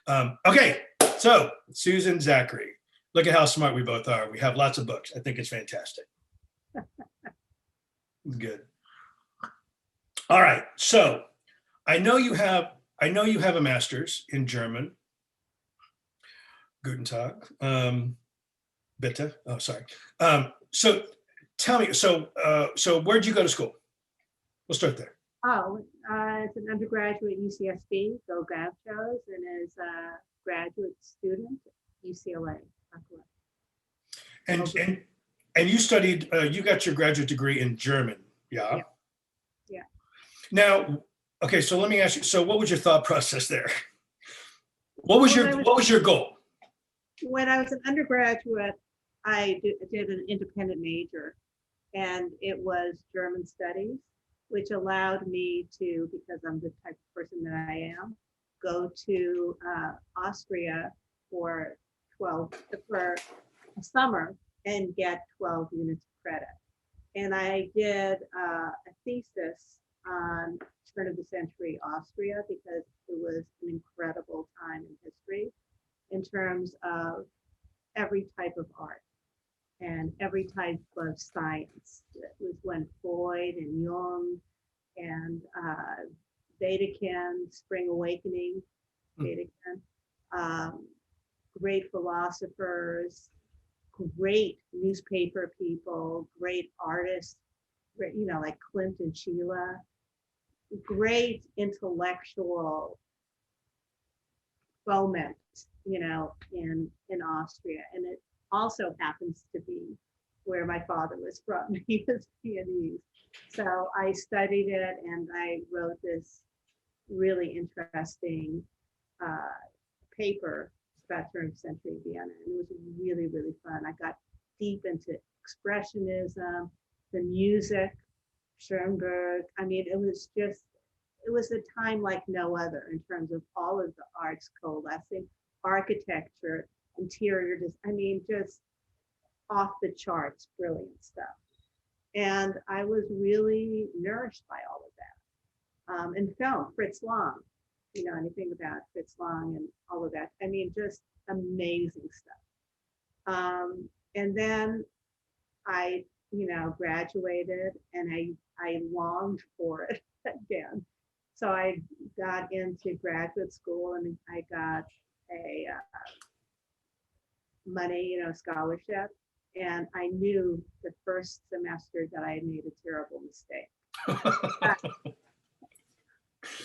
Okay, so Susan Zachary, look at how smart we both are. We have lots of books. I think it's fantastic. Good. All right, so I know you have a master's in German. Guten Tag. Bitte. Oh, sorry. So tell me, so where'd you go to school? We'll start there. Oh, as an undergraduate at UCSB, go Gauchos, and as a graduate student at UCLA. And you studied, you got your graduate degree in German, yeah? Yeah. Now, okay, so let me ask you, so what was your thought process there? What was your goal? When I was an undergraduate, I did an independent major, and it was German studies, which allowed me to, because I'm the type of person that I am, go to Austria for a summer and get 12 units of credit. And I did a thesis on turn of the century Austria because it was an incredible time in history in terms of every type of art and every type of science. It was when Freud and Jung and Dedekind, Spring Awakening, Dedekind, great philosophers, great newspaper people, great artists, like Klimt and Sheila, great intellectual foment, in Austria. And it also happens to be where my father was from. He was Viennese. So I studied it and I wrote this really interesting paper about turn of century Vienna. And it was really, really fun. I got deep into expressionism, the music, Schoenberg. I mean, it was a time like no other in terms of all of the arts coalescing, architecture, interior design. I mean, just off the charts, brilliant stuff. And I was really nourished by all of that. And film, Fritz Lang, anything about Fritz Lang and all of that. I mean, just amazing stuff. And then I, graduated and I longed for it again. So I got into graduate school and I got a money, scholarship. And I knew the first semester that I had made a terrible mistake.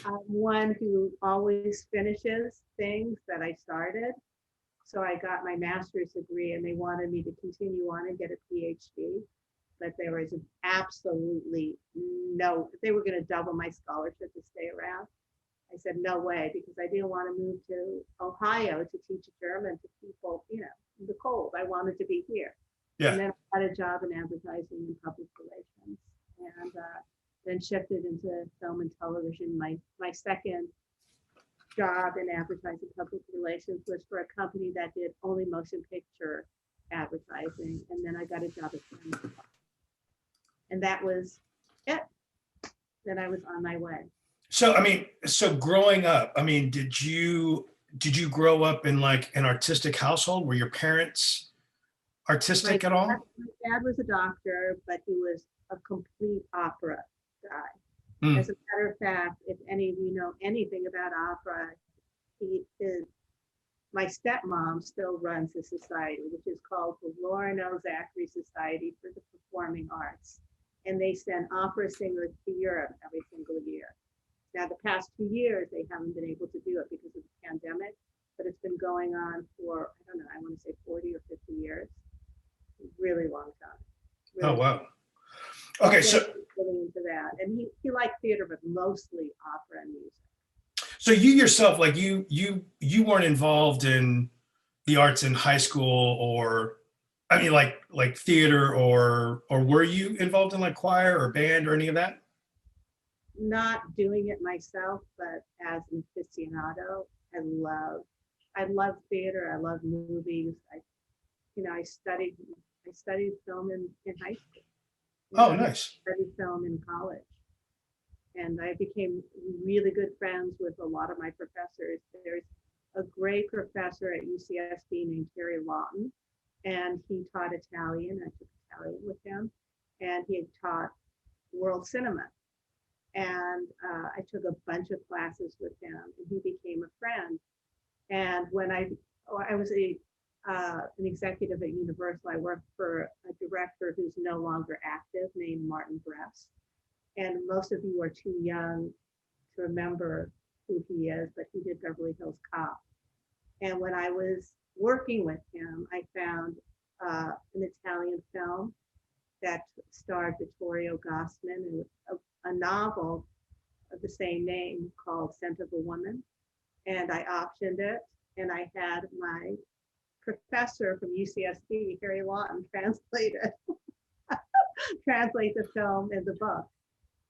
I'm one who always finishes things that I started. So I got my master's degree and they wanted me to continue on and get a PhD. But there was absolutely no, they were going to double my scholarship to stay around. I said, no way, because I didn't want to move to Ohio to teach German to people, in the cold. I wanted to be here. Yeah. And then I got a job in advertising and public relations, and then shifted into film and television. My second job in advertising public relations was for a company that did only motion picture advertising, and then I got a job at Film. And that was it. Then I was on my way. So, so growing up, did you grow up in like an artistic household? Were your parents artistic at all? My dad was a doctor, but he was a complete opera guy. As a matter of fact, if any of you know anything about opera, my stepmom still runs a society, which is called the Zachary Society for the Performing Arts. And they send opera singers to Europe every single year. Now, the past 2 years, they haven't been able to do it because of the pandemic, but it's been going on for, I don't know, I want to say 40 or 50 years. Really long time. Really wow. Okay, so really into that. And he liked theater, but mostly opera and music. So you yourself, like you weren't involved in the arts in high school, or like theater, or were you involved in like choir or band or any of that? Not doing it myself, but as an aficionado, I love theater. I love movies. I studied film in high school. Oh, nice. I studied film in college. And I became really good friends with a lot of my professors. There's a great professor at UCSB named Terry Lawton, and he taught Italian. I took Italian with him, and he had taught world cinema. And I took a bunch of classes with him, and he became a friend. And when I was an executive at Universal, I worked for a director who's no longer active named Martin Brest. And most of you are too young to remember who he is, but he did Beverly Hills Cop. And when I was working with him, I found an Italian film that starred Vittorio Gassman and a novel of the same name called Scent of a Woman. And I optioned it, and I had my professor from UCSB, Harry Lawton, translate the film and the book.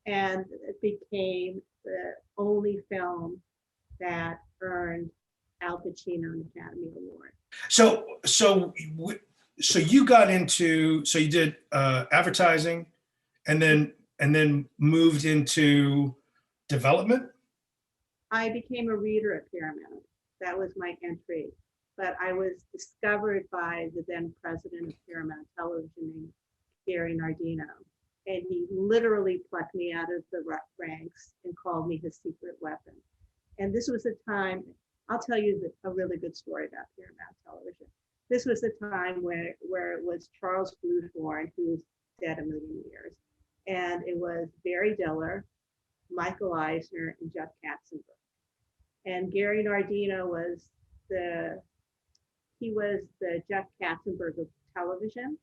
And it became the only film that earned Al Pacino an Academy Award. So you got into, so you did advertising, and then moved into development? I became a reader at Paramount. That was my entry. But I was discovered by the then president of Paramount Television named Gary Nardino. And he literally plucked me out of the ranks and called me his secret weapon. And this was a time, I'll tell you a really good story about Paramount Television. This was a time where it was Charles Bluethorn, who's dead a million years. And it was Barry Diller, Michael Eisner, and Jeff Katzenberg. And Gary Nardino was the Jeff Katzenberg of television,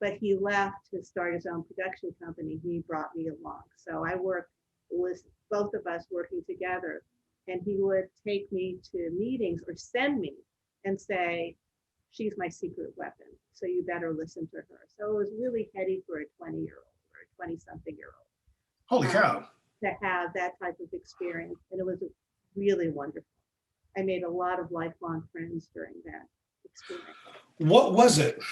but he left to start his own production company. He brought me along. So both of us working together, and he would take me to meetings or send me and say, she's my secret weapon, so you better listen to her. So it was really heady for a 20-year-old or a 20-something-year-old. Holy cow. To have that type of experience. And it was really wonderful. I made a lot of lifelong friends during that experience. What was it?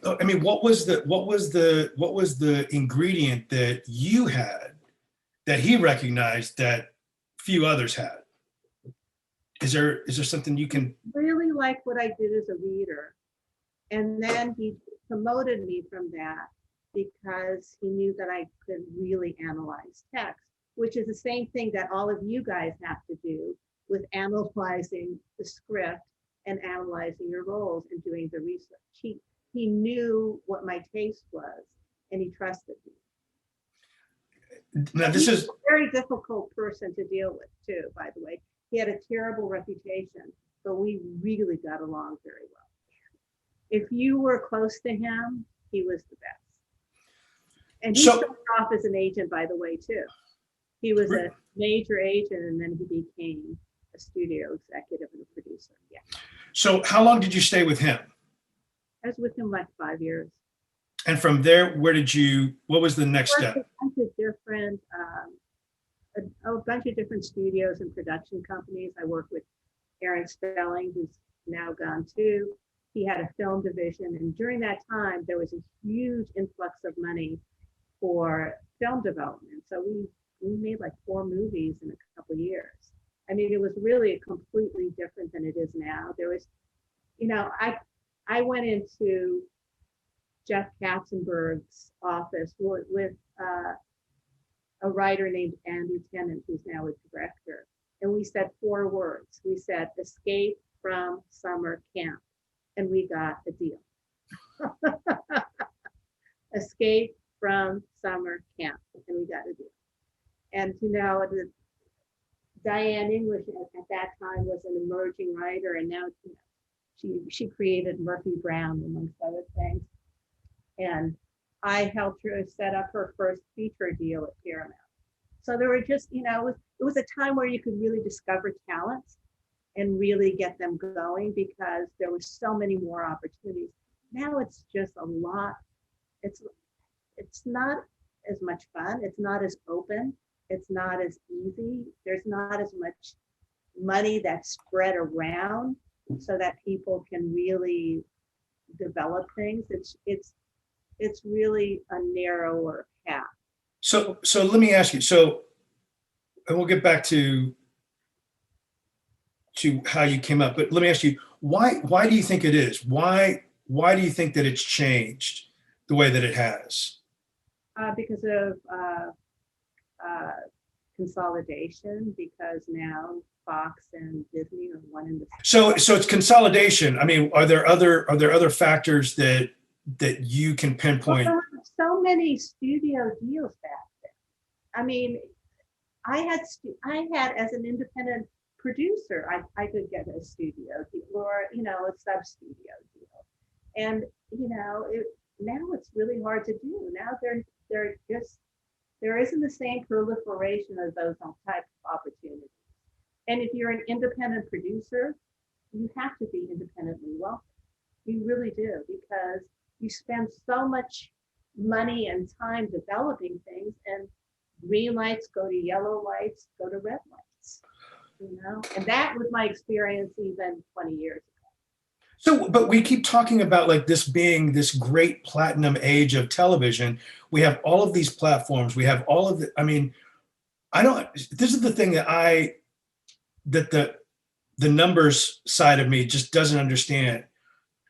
I mean, what was the ingredient that you had that he recognized that few others had? Is there something you can really like what I did as a reader? And then he promoted me from that because he knew that I could really analyze text, which is the same thing that all of you guys have to do with analyzing the script and analyzing your roles and doing the research. He knew what my taste was, and he trusted me. Now, this is a very difficult person to deal with too, by the way. He had a terrible reputation, but we really got along very well. If you were close to him, he was the best. And he started off as an agent, by the way, too. He was a major agent, and then he became a studio executive and a producer. Yeah. So how long did you stay with him? I was with him like 5 years. And from there, what was the next step? A bunch of different studios and production companies. I worked with Aaron Spelling, who's now gone too. He had a film division, and during that time, there was a huge influx of money for film development. So we made like 4 movies in a couple of years. I mean, it was really completely different than it is now. There was, I went into Jeff Katzenberg's office with a writer named Andy Tennant, who's now a director. And we said 4 words. We said, escape from summer camp. And we got a deal. Escape from summer camp. And we got a deal. And, Diane English at that time was an emerging writer. And now, she created Murphy Brown, amongst other things. And I helped her set up her first feature deal at Paramount. So there were just, it was a time where you could really discover talents and really get them going because there were so many more opportunities. Now it's just a lot. It's not as much fun. It's not as open. It's not as easy. There's not as much money that's spread around so that people can really develop things. It's really a narrower path. So let me ask you, and we'll get back to to how you came up, but let me ask you, why do you think it is? Why do you think that it's changed the way that it has? Because of uh, consolidation, because now Fox and Disney are one in the So it's consolidation. I mean, are there other factors that you can well, pinpoint? there were so many studio deals back then. I mean, I had as an independent producer, I could get a studio deal or a sub studio deal, and now it's really hard to do. Now they're just there isn't the same proliferation of those type of opportunities. And if you're an independent producer, you have to be independently wealthy. You really do, because you spend so much money and time developing things, and green lights go to yellow lights, go to red lights. And that was my experience even 20 years ago. So, but we keep talking about like this being this great platinum age of television. We have all of these platforms. We have all of the, I mean, I don't, this is the thing that the numbers side of me just doesn't understand.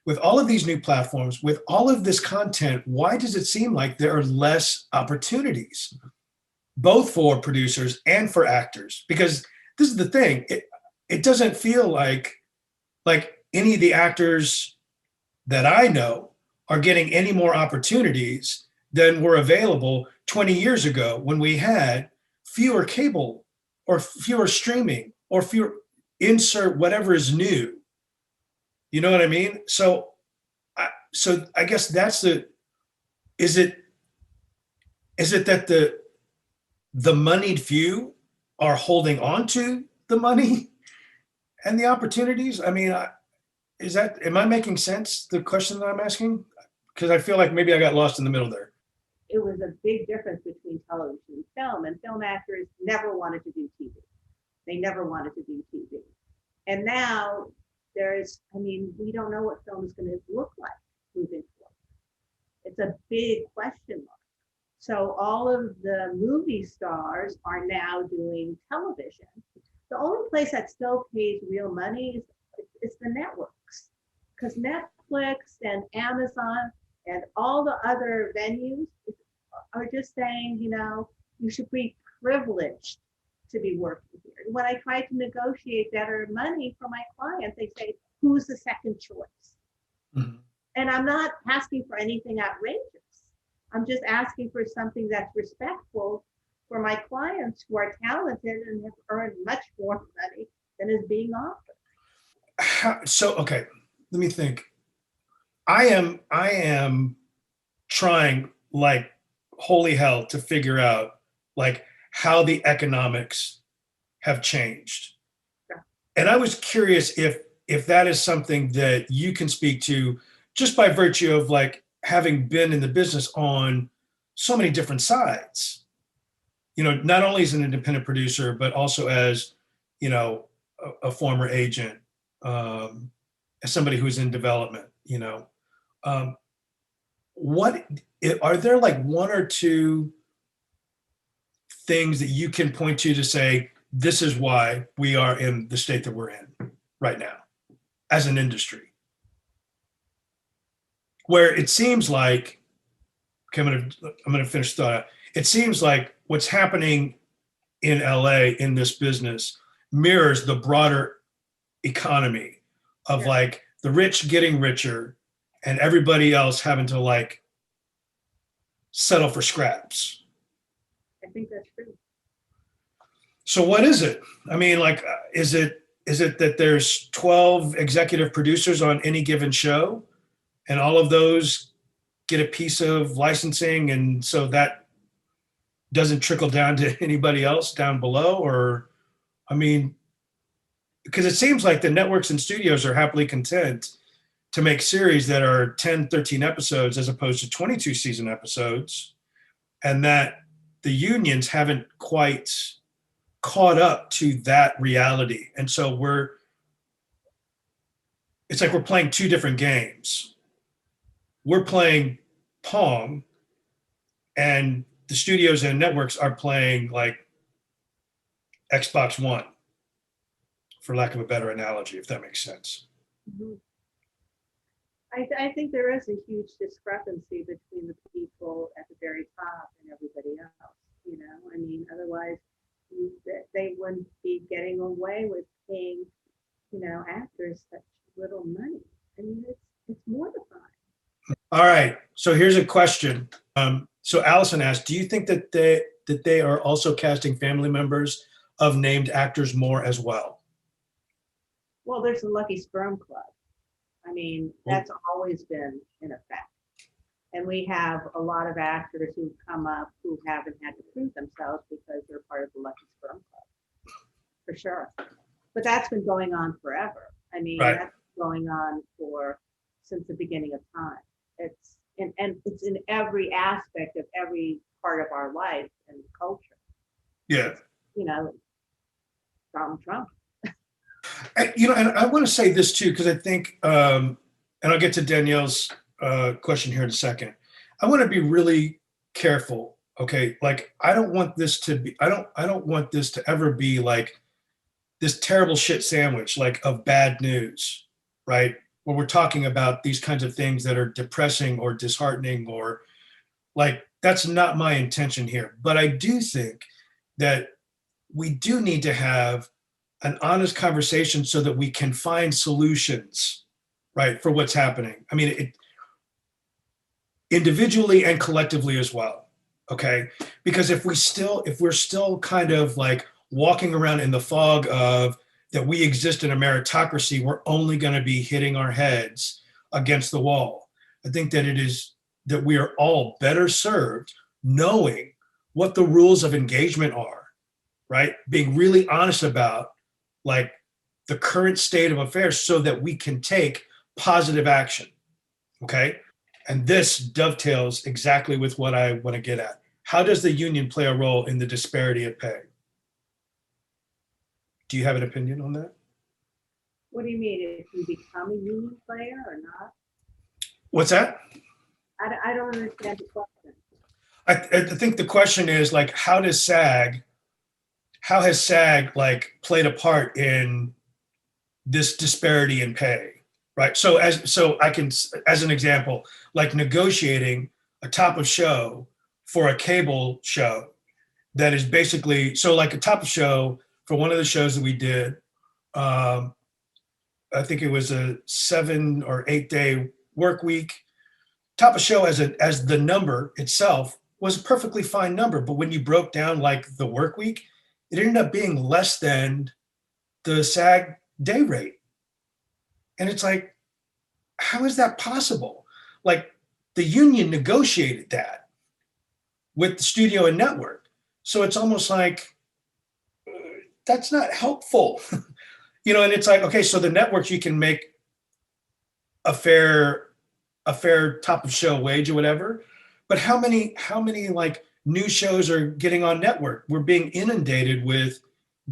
With all of these new platforms, with all of this content, why does it seem like there are less opportunities, both for producers and for actors? Because this is the thing, it doesn't feel like any of the actors that I know are getting any more opportunities than were available 20 years ago when we had fewer cable or fewer streaming or fewer insert whatever is new. You know what I mean? So I guess that's is it is it that the moneyed few are holding on to the money and the opportunities? I mean, am I making sense? The question that I'm asking, because I feel like maybe I got lost in the middle there. It was a big difference between television and film, and film actors never wanted to do TV. They never wanted to do TV. And now we don't know what film is going to look like moving forward. It's a big question mark. So all of the movie stars are now doing television. The only place that still pays real money is the networks, because Netflix and Amazon and all the other venues are just saying, you should be privileged to be working here. When I try to negotiate better money for my clients, they say, who's the second choice? Mm-hmm. And I'm not asking for anything outrageous. I'm just asking for something that's respectful for my clients who are talented and have earned much more money than is being offered. Okay, let me think. I am trying like holy hell to figure out like how the economics have changed. Yeah. And I was curious if that is something that you can speak to just by virtue of like having been in the business on so many different sides. Not only as an independent producer, but also as, a former agent, as somebody who's in development, what are there like one or two things that you can point to say, this is why we are in the state that we're in right now as an industry, where it seems like, okay, I'm going to finish thought. It seems like what's happening in LA in this business mirrors the broader economy of like the rich getting richer and everybody else having to like settle for scraps. I think that's true. So what is it? I mean, like, is it that there's 12 executive producers on any given show and all of those get a piece of licensing, and so that doesn't trickle down to anybody else down below? Or, I mean, because it seems like the networks and studios are happily content to make series that are 10, 13 episodes as opposed to 22 season episodes, and that the unions haven't quite caught up to that reality. And so it's like we're playing two different games. We're playing Pong, and the studios and networks are playing like Xbox One for lack of a better analogy, if that makes sense. Mhm. I think there is a huge discrepancy between the people at the very top and everybody else. I mean, otherwise they wouldn't be getting away with paying, actors such little money. I mean, it's mortifying. All right. So here's a question. So Allison asked, do you think that they are also casting family members of named actors more as well? Well, there's the Lucky Sperm Club. I mean, that's always been in effect. And we have a lot of actors who come up who haven't had to prove themselves because they're part of the Lucky Sperm Club, for sure. But that's been going on forever. I mean, Right. that's been going on since the beginning of time. And it's in every aspect of every part of our life and culture. Yeah. Donald Trump. And I want to say this too, because I think, and I'll get to Danielle's question here in a second. I want to be really careful. Okay, like I don't want this to ever be like this terrible shit sandwich, like of bad news, right? When we're talking about these kinds of things that are depressing or disheartening, or like that's not my intention here. But I do think that we do need to have an honest conversation so that we can find solutions, right, for what's happening. I mean, individually and collectively as well. Okay, because if we're still kind of like walking around in the fog of that we exist in a meritocracy, we're only going to be hitting our heads against the wall. I think that we are all better served knowing what the rules of engagement are, right? Being really honest about like the current state of affairs so that we can take positive action. Okay. And this dovetails exactly with what I want to get at. How does the union play a role in the disparity of pay? Do you have an opinion on that? What do you mean? If you become a union player or not? What's that? I don't understand the question. I think the question is like, how has SAG like played a part in this disparity in pay? Right. So I can, as an example, like negotiating a top of show for a cable show that is basically, so like a top of show for one of the shows that we did, um, I think it was a 7 or 8 day work week. Top of show as the number itself was a perfectly fine number, but when you broke down like the work week, it ended up being less than the SAG day rate. And it's like, how is that possible? Like the union negotiated that with the studio and network. So it's almost like that's not helpful. And it's like, okay, so the networks, you can make a fair top of show wage or whatever, but how many like new shows are getting on network? We're being inundated with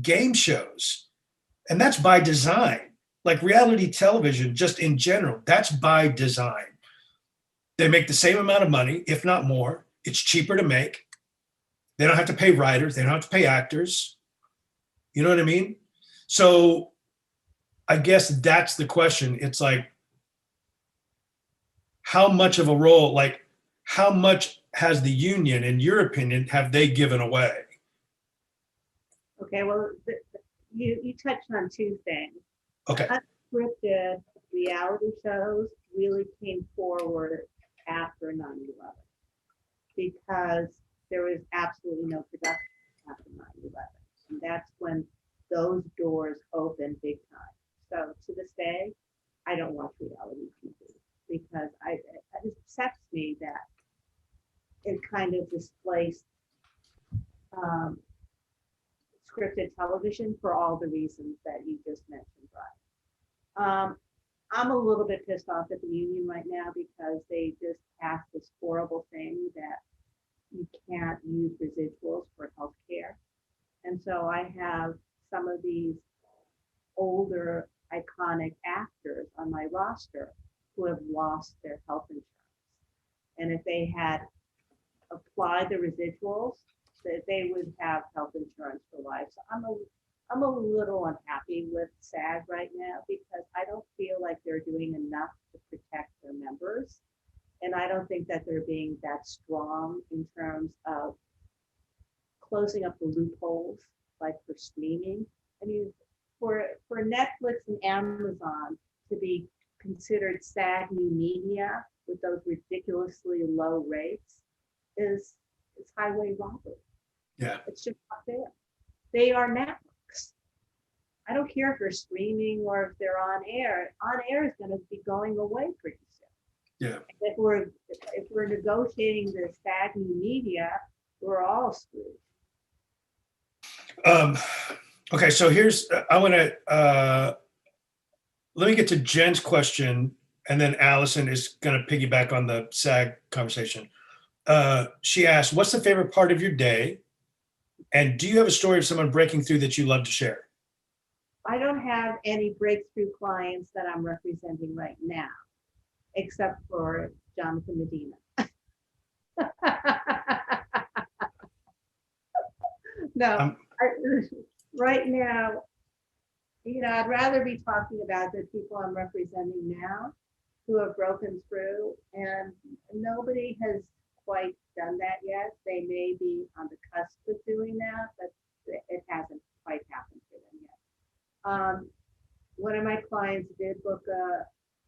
game shows, and that's by design. Like reality television, just in general, that's by design. They make the same amount of money, if not more. It's cheaper to make. They don't have to pay writers. They don't have to pay actors. You know what I mean? So I guess that's the question. It's like, how much of a role, like, how much has the union, in your opinion, have they given away? Okay, well, you touched on two things. Okay. Unscripted reality shows really came forward after 9/11 because there was absolutely no production after 9/11. And that's when those doors opened big time. So to this day, I don't watch reality TV because it upsets me that it kind of displaced um, scripted television for all the reasons that you just mentioned, Brian. I'm a little bit pissed off at the union right now because they just passed this horrible thing that you can't use residuals for healthcare. And so I have some of these older iconic actors on my roster who have lost their health insurance. And if they had applied the residuals, that they would have health insurance for life. So I'm a little unhappy with SAG right now because I don't feel like they're doing enough to protect their members. And I don't think that they're being that strong in terms of closing up the loopholes, like for streaming. I mean, for Netflix and Amazon to be considered SAG new media with those ridiculously low rates is highway robbery. Yeah. It's just not fair. They are networks. I don't care if they're streaming or if they're on air. On air is going to be going away pretty soon. Yeah. If we're negotiating the SAG new media, we're all screwed. Okay, so I want to, let me get to Jen's question, and then Allison is going to piggyback on the SAG conversation. She asked, what's the favorite part of your day? And do you have a story of someone breaking through that you love to share? I don't have any breakthrough clients that I'm representing right now, except for Jonathan Medina. No, right now, I'd rather be talking about the people I'm representing now who have broken through, and nobody has quite done that yet. They may be on the cusp of doing that, but it hasn't quite happened for them yet. One of my clients did book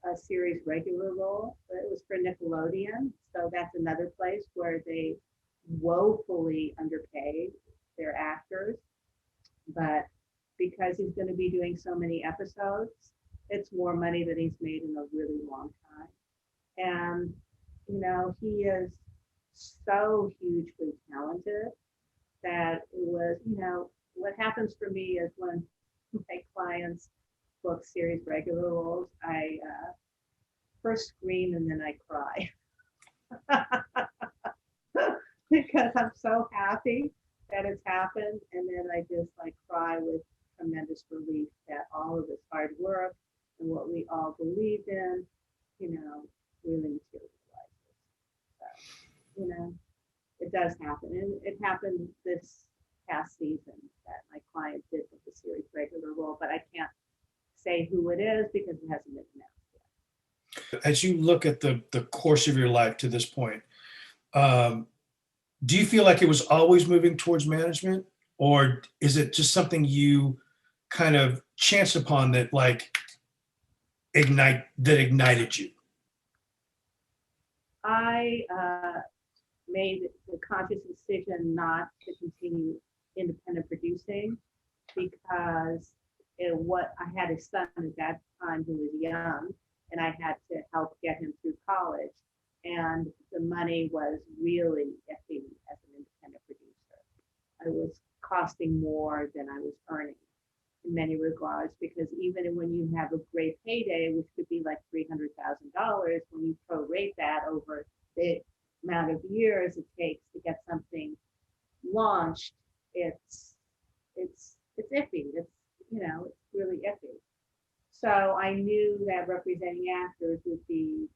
a series regular role, but it was for Nickelodeon. So that's another place where they woefully underpaid their actors. But because he's going to be doing so many episodes, it's more money than he's made in a really long time. And, he is so hugely talented that it was, what happens for me is when my clients book series regular roles, I first scream and then I cry because I'm so happy that it's happened. And then I just cry with tremendous relief that all of this hard work and what we all believed in, really materializes. So, it does happen. And it happened this past season that my client did with the series regular role, but I can't say who it is because it hasn't been announced yet. As you look at the course of your life to this point, do you feel like it was always moving towards management, or is it just something you kind of chanced upon that ignited you? I made the conscious decision not to continue independent producing because I had a son at that time who was young, and I had to help get him through college. And the money was really iffy as an independent producer. I was costing more than I was earning in many regards, because even when you have a great payday, which could be like $300,000, when you prorate that over the amount of years it takes to get something launched, it's iffy. It's really iffy. So I knew that representing actors would be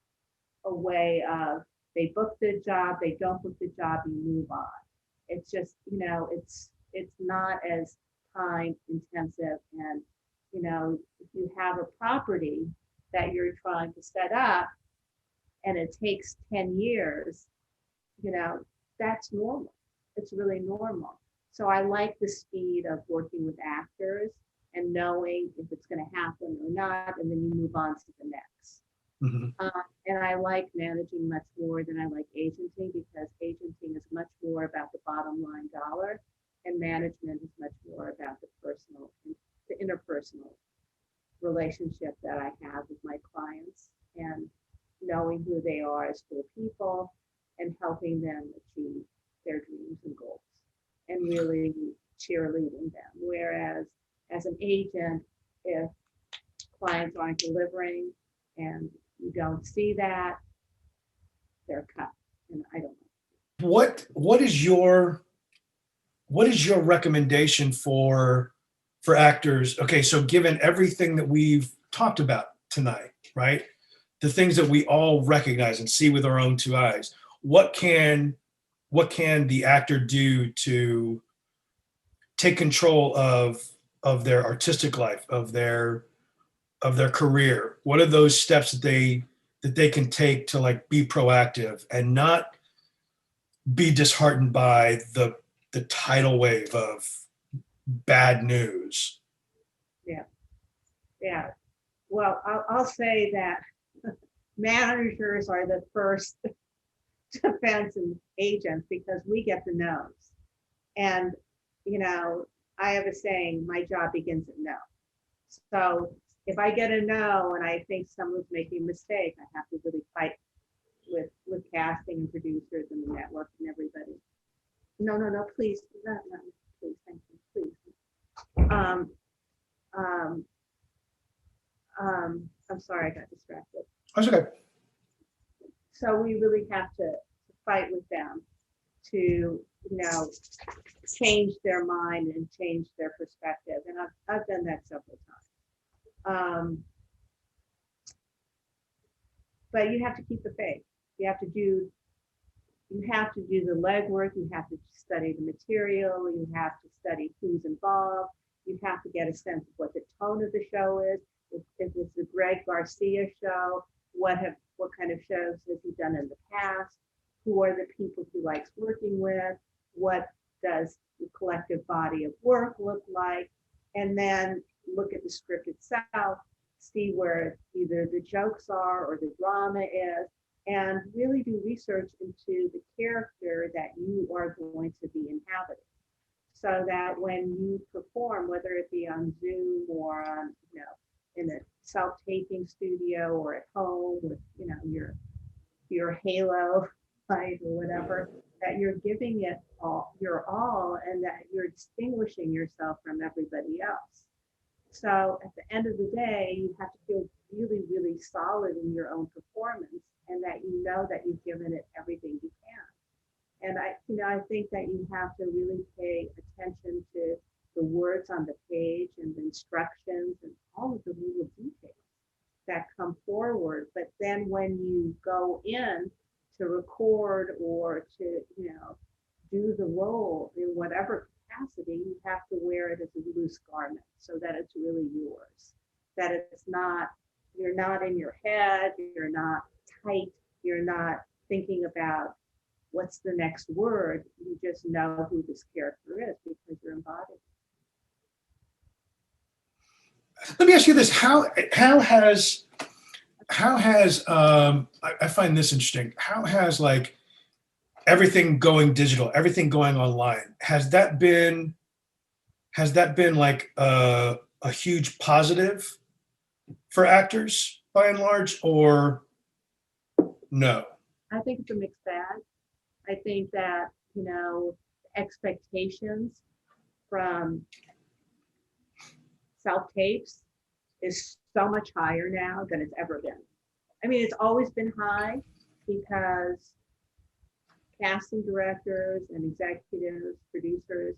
a way of, they book the job, they don't book the job, you move on. It's just, it's not as time intensive. And, if you have a property that you're trying to set up and it takes 10 years, that's normal. It's really normal. So I like the speed of working with actors and knowing if it's going to happen or not, and then you move on to the next. Mm-hmm. And I like managing much more than I like agenting, because agenting is much more about the bottom line dollar, and management is much more about the interpersonal relationship that I have with my clients, and knowing who they are as full people and helping them achieve their dreams and goals and really cheerleading them. Whereas as an agent, if clients aren't delivering and you don't see that, they're cut. And I don't know. What is your recommendation for actors? Okay, so given everything that we've talked about tonight, right? The things that we all recognize and see with our own two eyes, what can the actor do to take control of their artistic life, of their career? What are those steps that they can take to like be proactive and not be disheartened by the tidal wave of bad news? Yeah, yeah. Well, I'll say that managers are the first defense and agents because we get the no's. And, I have a saying, my job begins at no. So if I get a no and I think someone's making a mistake, I have to really fight with casting and producers and the network and everybody. No, please, no, please, thank you, please. I'm sorry, I got distracted. That's okay. So we really have to fight with them to, change their mind and change their perspective. And I've done that several times. But you have to keep the faith. You have to do the legwork. You have to study the material. You have to study who's involved. You have to get a sense of what the tone of the show is. If it's a Greg Garcia show, what kind of shows has he done in the past? Who are the people he likes working with? What does the collective body of work look like? And then look at the script itself, see where either the jokes are or the drama is, and really do research into the character that you are going to be inhabiting. So that when you perform, whether it be on Zoom or on, in a self-taping studio or at home with, your halo light or whatever, that you're giving it all, your all, and that you're distinguishing yourself from everybody else. So at the end of the day, you have to feel really, really solid in your own performance, and that you know that you've given it everything you can. And I think that you have to really pay attention to the words on the page and the instructions and all of the little details that come forward. But then when you go in to record or to, do the role in whatever capacity, you have to wear it as a loose garment so that it's really yours. That it's not, you're not in your head, you're not tight, you're not thinking about what's the next word. You just know who this character is because you're embodied. Let me ask you this: How has I find this interesting? How has like everything going digital, everything going online, has that been like a huge positive for actors by and large, or no? I think it's a mixed bag. I think that, expectations from self-tapes is so much higher now than it's ever been. I mean, it's always been high because casting directors and executives, producers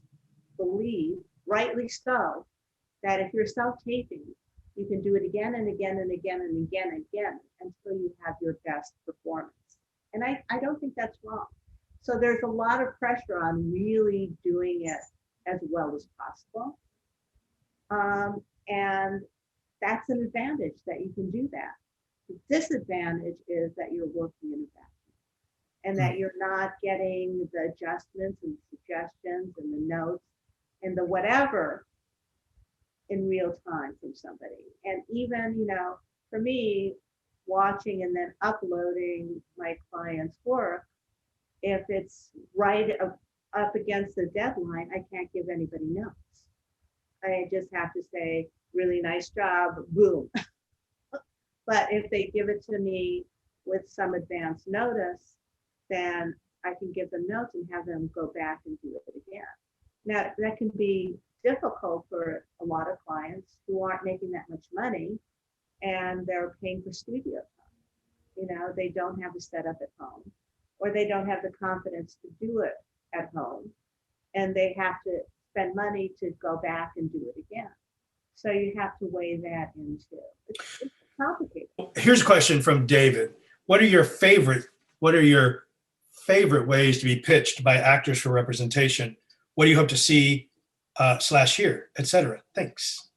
believe, rightly so, that if you're self-taping, you can do it again and again and again and again and again until you have your best performance. And I don't think that's wrong. So there's a lot of pressure on really doing it as well as possible. And that's an advantage that you can do that. The disadvantage is that you're working in a vacuum and that you're not getting the adjustments and suggestions and the notes and the whatever in real time from somebody. And even, for me, watching and then uploading my client's work, if it's right up against the deadline, I can't give anybody notes. I just have to say, really nice job, boom. But if they give it to me with some advance notice, then I can give them notes and have them go back and do it again. Now, that can be difficult for a lot of clients who aren't making that much money and they're paying for studio time. They don't have a setup at home, or they don't have the confidence to do it at home, and they have to spend money to go back and do it again. So you have to weigh that in too. It's complicated. Here's a question from David. What are your favorite ways to be pitched by actors for representation? What do you hope to see slash here, etc. Thanks.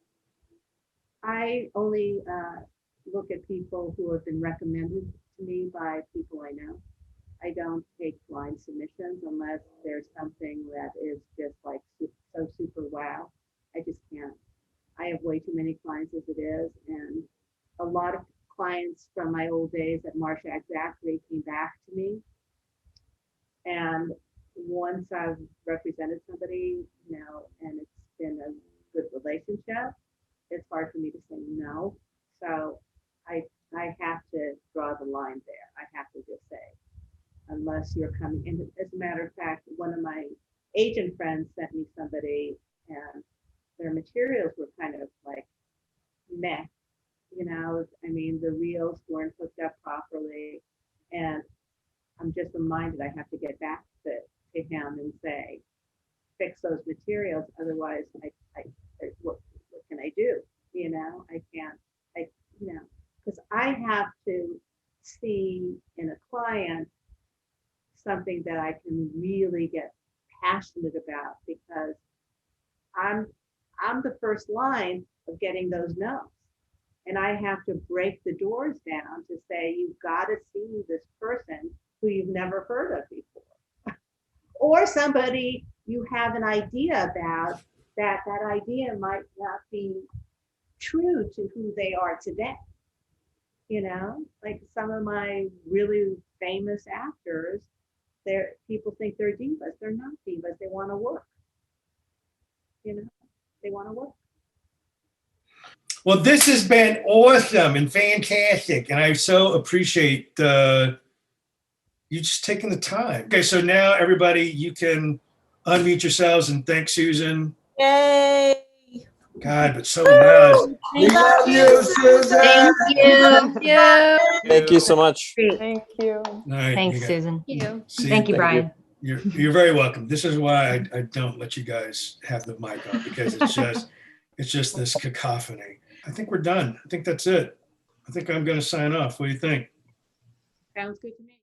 I only look at people who have been recommended to me by people I know. I don't take blind submissions unless there's something that is just like so super wow. I just can't. I have way too many clients as it is, and a lot of clients from my old days at Susan Zachary came back to me. And once I've represented somebody, and it's been a good relationship, it's hard for me to say no. So I I have to draw the line there. I have to just say, unless you're coming in. As a matter of fact, one of my agent friends sent me somebody, and their materials were kind of like meh. I mean, the reels weren't hooked up properly, and I'm just reminded I have to get back to him and say, fix those materials. Otherwise, what can I do? I can't, I, because I have to see in a client something that I can really get passionate about, because I'm I'm the first line of getting those no's. And I have to break the doors down to say, you've got to see this person who you've never heard of before, or somebody you have an idea about that idea might not be true to who they are today. Like some of my really famous actors, people think they're divas. They're not divas. They want to work. They want to work. Well, this has been awesome and fantastic, and I so appreciate you just taking the time. Okay, so now everybody, you can unmute yourselves and thank Susan. Yay! God, but so loud. We love you, Susan. Thank you. Thank you so much. Thank you. All right, Thanks, you Susan. You. see, Thank you, Thank you. Brian. You're very welcome. This is why I don't let you guys have the mic on, because it's just this cacophony. I think we're done. I think that's it. I think I'm going to sign off. What do you think? Sounds good to me.